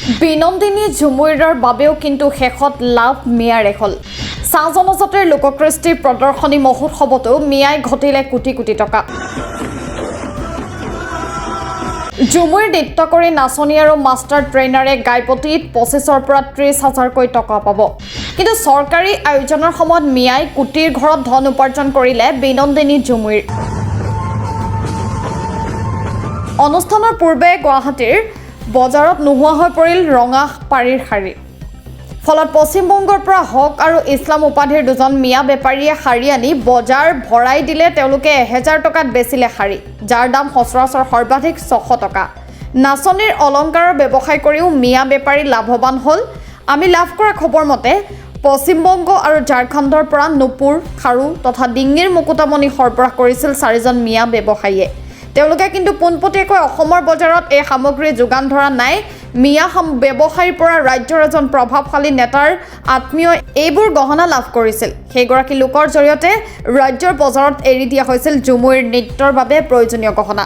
বিনন্দিনী ঝুমুৰৰ বাবেও কিন্তু শেষত লাভ মিয়াৰে হ'ল। চাহ জনজাতিৰ লোককৃষ্টিৰ প্ৰদৰ্শনী মহোৎসৱতো মিয়াই ঘটিলে কোটি কোটি টকা। ঝুমুৰ নৃত্য কৰি নাচনী আৰু মাষ্টাৰ ট্ৰেইনাৰে গাইপতিত 25,000 পৰা 30,000কৈ টকা পাব। কিন্তু চৰকাৰী আয়োজনৰ সময়ত মিয়াই কোটিৰ ঘৰত ধন উপাৰ্জন কৰিলে বিনন্দিনী ঝুমুৰ। অনুষ্ঠানৰ পূৰ্বে গুৱাহাটীৰ বজাৰত নোহোৱা হৈ পৰিল ৰঙা পাৰীৰ শাৰী। ফলত পশ্চিমবংগৰ পৰা হক আৰু ইছলাম উপাধিৰ দুজন মিয়া বেপাৰীয়ে শাৰী আনি বজাৰ ভৰাই দিলে। তেওঁলোকে 1000 টকাত বেচিলে শাৰী, যাৰ দাম সচৰাচৰ সৰ্বাধিক 600 টকা। নাচনীৰ অলংকাৰৰ ব্যৱসায় কৰিও মিয়া বেপাৰী লাভৱান হ'ল। আমি লাভ কৰা খবৰ মতে পশ্চিমবংগ আৰু ঝাৰখণ্ডৰ পৰা নুপুৰ, খাৰু তথা ডিঙিৰ মুকুতামণি সৰবৰাহ কৰিছিল 4জন মিয়া ব্যৱসায়ীয়ে। তেওঁলোকে কিন্তু পোনপটীয়াকৈ অসমৰ বজাৰত এই সামগ্ৰী যোগান ধৰা নাই। মিয়া ব্যৱসায়ীৰ পৰা ৰাজ্যৰ এজন প্ৰভাৱশালী নেতাৰ আত্মীয়ই এইবোৰ গহনা লাভ কৰিছিল। সেইগৰাকী লোকৰ জৰিয়তে ৰাজ্যৰ বজাৰত এৰি দিয়া হৈছিল ঝুমুৰ নৃত্যৰ বাবে প্ৰয়োজনীয় গহনা।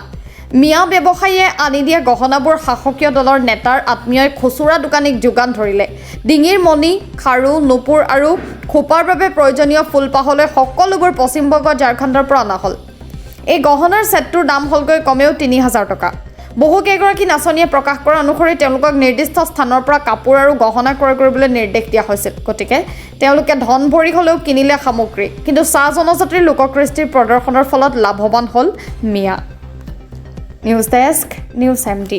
মিয়া ব্যৱসায়ীয়ে আনি দিয়া গহনাবোৰ শাসকীয় দলৰ নেতাৰ আত্মীয়ই খুচুৰা দোকানীক যোগান ধৰিলে। ডিঙিৰ মণি, খাৰু, নুপুৰ আৰু খোপাৰ বাবে প্ৰয়োজনীয় ফুলপাহলৈ সকলোবোৰ পশ্চিমবংগ, ঝাৰখণ্ডৰ পৰা অনা হ'ল। এই গহনাৰ ছেটটোৰ দাম হ'লগৈ কমেও 3000 টকা। বহুকেইগৰাকী নাচনীয়ে প্ৰকাশ কৰা অনুসৰি তেওঁলোকক নিৰ্দিষ্ট স্থানৰ পৰা কাপোৰ আৰু গহনা ক্ৰয় কৰিবলৈ নিৰ্দেশ দিয়া হৈছিল। গতিকে তেওঁলোকে ধন ভৰি হ'লেও কিনিলে সামগ্ৰী। কিন্তু চাহ জনজাতিৰ লোককৃষ্টিৰ প্ৰদৰ্শনৰ ফলত লাভৱান হ'ল Miya. News desk, news MD।